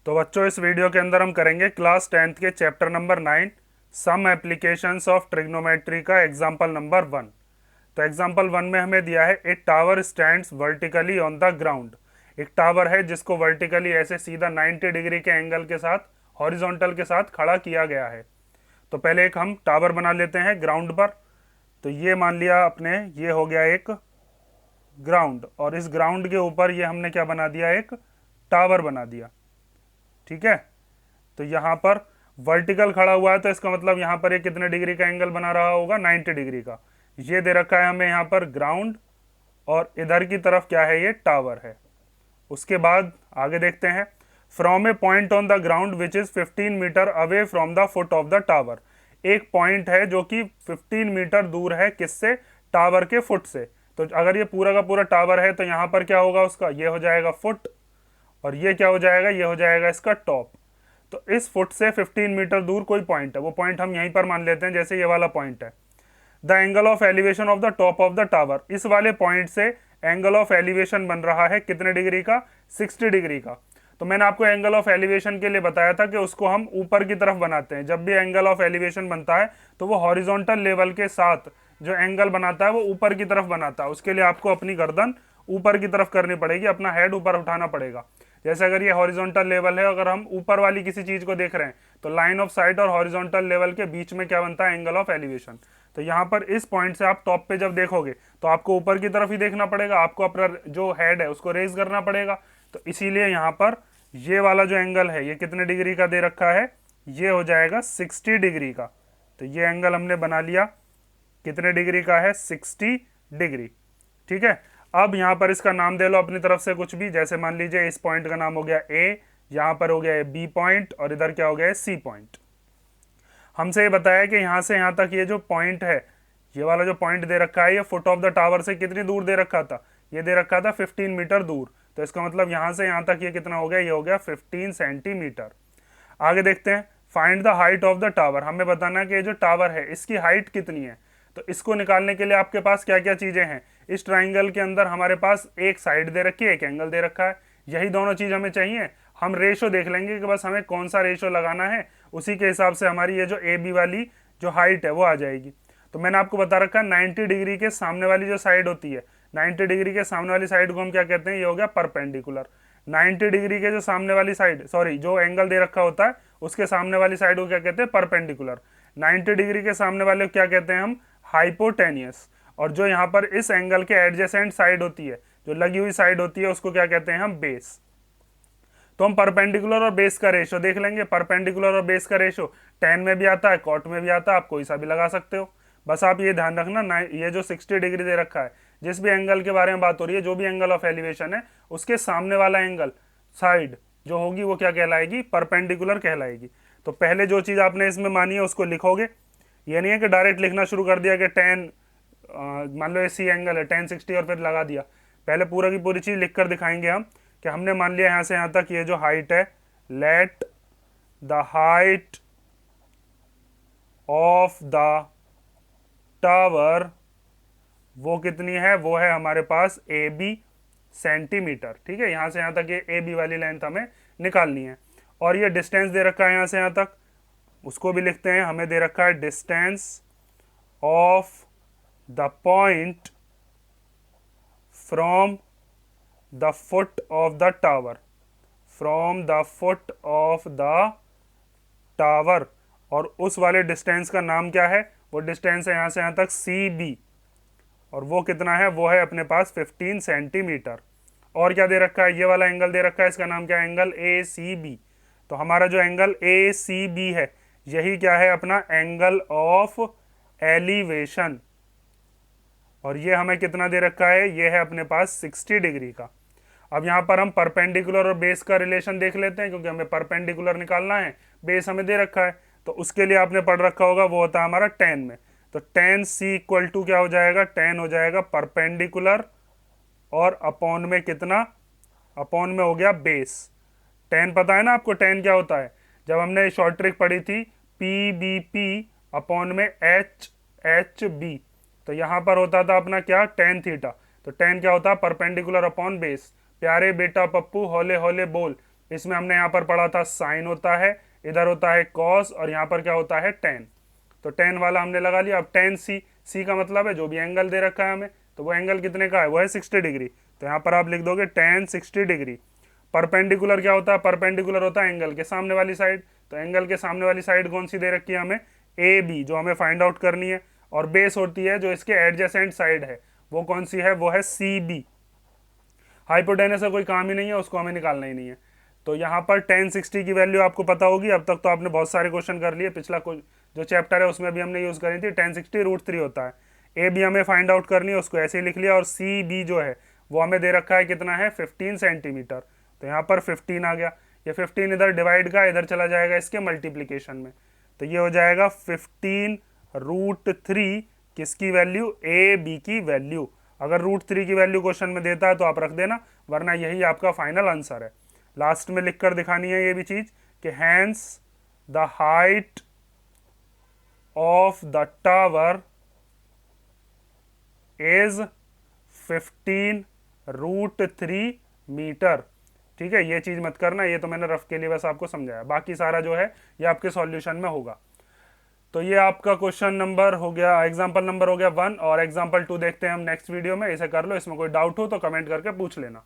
तो बच्चों, इस वीडियो के अंदर हम करेंगे क्लास 10th के chapter number 9 some applications of trigonometry का एग्जाम्पल नंबर 1। तो एग्जाम्पल 1 में हमें दिया है a tower stands vertically on the ground. एक टावर है जिसको वर्टिकली ऐसे सीधा 90 डिग्री के एंगल के साथ हॉरिजॉन्टल के साथ खड़ा किया गया है। तो पहले एक हम टावर बना लेते हैं ग्राउंड पर। तो ये मान लिया अपने, ये हो गया एक ग्राउंड, और इस ग्राउंड के ऊपर ये हमने क्या बना दिया, एक टावर बना दिया। ठीक है। तो यहाँ पर वर्टिकल खड़ा हुआ है, तो इसका मतलब यहाँ पर ये कितने डिग्री का एंगल बना रहा होगा, 90 डिग्री का। ये दे रखा है हमें यहाँ पर ग्राउंड, और इधर की तरफ क्या है, ये टावर है। उसके बाद आगे देखते हैं, from a point on the ground which is 15 metre away from the foot of the tower. एक पॉइंट है जो कि 15 मीटर दूर है, किससे, टावर के फुट से। तो अगर ये पूरा का पूरा टावर है तो यहाँ पर क्या होगा उसका, ये हो जाएगा फुट, और ये क्या हो जाएगा, ये हो जाएगा इसका टॉप। तो इस फुट से 15 मीटर दूर कोई पॉइंट है, वो पॉइंट हम यहीं पर मान लेते हैं, जैसे ये वाला पॉइंट है। The angle of elevation of the top of the tower, इस वाले पॉइंट से एंगल ऑफ एलिवेशन बन रहा है कितने डिग्री का, 60 डिग्री का। तो मैंने आपको एंगल ऑफ एलिवेशन के लिए बताया था कि उसको हम ऊपर की तरफ बनाते हैं। जब भी एंगल ऑफ एलिवेशन बनता है तो वो हॉरिजॉन्टल लेवल के साथ जो एंगल बनाता है वो ऊपर की तरफ बनाता है। उसके लिए आपको अपनी गर्दन ऊपर की तरफ करनी पड़ेगी, अपना हेड ऊपर उठाना पड़ेगा। जैसे अगर ये हॉरिजॉन्टल लेवल है, अगर हम ऊपर वाली किसी चीज को देख रहे हैं तो लाइन ऑफ साइट और हॉरिजॉन्टल लेवल के बीच में क्या बनता है, एंगल ऑफ एलिवेशन। तो यहाँ पर इस पॉइंट से आप टॉप पे जब देखोगे तो आपको ऊपर की तरफ ही देखना पड़ेगा, आपको अपना जो हेड है उसको रेज करना पड़ेगा। तो इसीलिए यहाँ पर ये वाला जो एंगल है ये कितने डिग्री का दे रखा है, ये हो जाएगा 60 डिग्री का। तो ये एंगल हमने बना लिया, कितने डिग्री का है, 60 डिग्री। ठीक है। अब यहाँ पर इसका नाम दे लो अपनी तरफ से कुछ भी, जैसे मान लीजिए इस पॉइंट का नाम हो गया ए, यहाँ पर हो गया बी पॉइंट, और इधर क्या हो गया, सी पॉइंट। हमसे ये बताया कि यहाँ से यहाँ तक ये जो पॉइंट है, ये वाला जो पॉइंट दे रखा है, ये फुट ऑफ द टावर से कितनी दूर दे रखा था, ये दे रखा था 15 मीटर दूर। तो इसका मतलब यहाँ से यहाँ तक ये कितना हो गया, ये हो गया 15 सेंटीमीटर। आगे देखते हैं, find the height of the tower. हमें बताना है कि ये जो टावर है इसकी हाइट कितनी है। तो इसको निकालने के लिए आपके पास क्या क्या चीजें हैं। इस ट्राइंगल के अंदर हमारे पास एक साइड दे रखी है, एक एंगल दे रखा है, यही दोनों चीज हमें चाहिए। हम रेशो देख लेंगे कि बस हमें कौन सा रेशो लगाना है, उसी के हिसाब से हमारी ये जो ए बी वाली जो हाइट है वो आ जाएगी। तो मैंने आपको बता रखा है 90 डिग्री के सामने वाली जो साइड होती है, 90 डिग्री के सामने वाली साइड को हम क्या कहते हैं, ये हो गया परपेंडिकुलर। 90 डिग्री के जो सामने वाली साइड, सॉरी, जो एंगल दे रखा होता है उसके सामने वाली साइड को क्या कहते हैं, परपेंडिकुलर। 90 डिग्री के सामने वाले को क्या कहते हैं हम, हाइपोटेनियस। और जो यहाँ पर इस एंगल के एडजेसेंट साइड होती है, जो लगी हुई साइड होती है, उसको क्या कहते हैं हम, बेस। तो हम परपेंडिकुलर और बेस का रेशो देख लेंगे। परपेंडिकुलर और बेस का रेशो टेन में भी आता है, कॉट में भी आता है, आप कोई सा भी लगा सकते हो। बस आप ये ध्यान रखना, ये जो 60 डिग्री दे रखा है, जिस भी एंगल के बारे में बात हो रही है, जो भी एंगल ऑफ एलिवेशन है, उसके सामने वाला एंगल साइड जो होगी वो क्या कहलाएगी, परपेंडिकुलर कहलाएगी। तो पहले जो चीज आपने इसमें मानी है उसको लिखोगे। ये नहीं है कि डायरेक्ट लिखना शुरू कर दिया कि टेन, मान लो सी एंगल है 1060 और फिर लगा दिया। पहले पूरा की पूरी चीज लिख कर दिखाएंगे हम कि हमने मान लिया यहाँ से यहाँ तक ये जो हाइट है, let the height of the tower वो कितनी है, वो है हमारे पास ए बी सेंटीमीटर। ठीक है, यहाँ से यहाँ तक ये ए बी वाली लेंथ हमें निकालनी है। और ये डिस्टेंस दे रखा है यहाँ से यहाँ तक, उसको भी लिखते हैं। हमें दे रखा है distance of the point from the foot of the tower, from the foot of the tower. और उस वाले डिस्टेंस का नाम क्या है, वो डिस्टेंस है यहाँ से यहाँ तक सी बी, और वो कितना है, वो है अपने पास 15 सेंटीमीटर। और क्या दे रखा है, ये वाला एंगल दे रखा है, इसका नाम क्या है, एंगल ए सी बी। तो हमारा जो एंगल ए सी बी है यही क्या है, अपना एंगल ऑफ एलिवेशन। और ये हमें कितना दे रखा है, ये है अपने पास 60 डिग्री का। अब यहाँ पर हम परपेंडिकुलर और बेस का रिलेशन देख लेते हैं, क्योंकि हमें परपेंडिकुलर निकालना है, बेस हमें दे रखा है। तो उसके लिए आपने पढ़ रखा होगा, वो होता है हमारा टेन में। तो टेन सी इक्वल टू क्या हो जाएगा, टेन हो जाएगा परपेंडिकुलर, और अपॉन में कितना, अपॉन में हो गया बेस। टेन पता है ना आपको, टेन क्या होता है, जब हमने शॉर्ट ट्रिक पढ़ी थी, पी बी पी अपॉन में एच एच बी। तो यहाँ पर होता था अपना क्या, टेन थीटा। तो टेन क्या होता है, परपेंडिकुलर अपॉन बेस। प्यारे बेटा पप्पू हौले हौले बोल, इसमें हमने यहाँ पर पढ़ा था साइन होता है, इधर होता है कॉस, और यहाँ पर क्या होता है टेन। तो टेन वाला हमने लगा लिया। अब टेन सी, सी का मतलब है जो भी एंगल दे रखा है हमें, तो वो एंगल कितने का है, वो है 60 डिग्री। तो यहाँ पर आप लिख दोगे टेन 60 डिग्री। परपेंडिकुलर क्या होता है, परपेंडिकुलर होता है एंगल के सामने वाली साइड। तो एंगल के सामने वाली साइड कौन सी दे रखी है हमें, ए बी, जो हमें फाइंड आउट करनी है। और बेस होती है जो इसके एडजेसेंट साइड है, वो कौन सी है, वो है सी बी। हाइपोटेनस का कोई काम ही नहीं है, उसको हमें निकालना ही नहीं है। तो यहाँ पर टेन 60 की वैल्यू आपको पता होगी। अब तक तो आपने बहुत सारे क्वेश्चन कर लिए, पिछला जो चैप्टर है उसमें भी हमने यूज़ करी थी। टेन 60 √3 होता है। ए बी हमें फाइंड आउट करनी है, उसको ऐसे ही लिख लिया। और सी बी जो है वो हमें दे रखा है कितना है, 15 सेंटीमीटर। तो यहाँ पर 15 आ गया। ये 15 इधर डिवाइड का इधर चला जाएगा इसके मल्टीप्लीकेशन में। तो ये हो जाएगा 15 √3 किसकी वैल्यू, ए बी की वैल्यू। अगर √3 की वैल्यू क्वेश्चन में देता है तो आप रख देना, वरना यही आपका फाइनल आंसर है। लास्ट में लिखकर दिखानी है ये भी चीज कि hence the height of the tower is 15 √3 metre. ठीक है, ये चीज मत करना, ये तो मैंने रफ के लिए बस आपको समझाया, बाकी सारा जो है ये आपके सॉल्यूशन में होगा। तो ये आपका क्वेश्चन नंबर हो गया, एग्जाम्पल नंबर हो गया 1। और एग्जाम्पल 2 देखते हैं हम नेक्स्ट वीडियो में। इसे कर लो, इसमें कोई डाउट हो तो कमेंट करके पूछ लेना।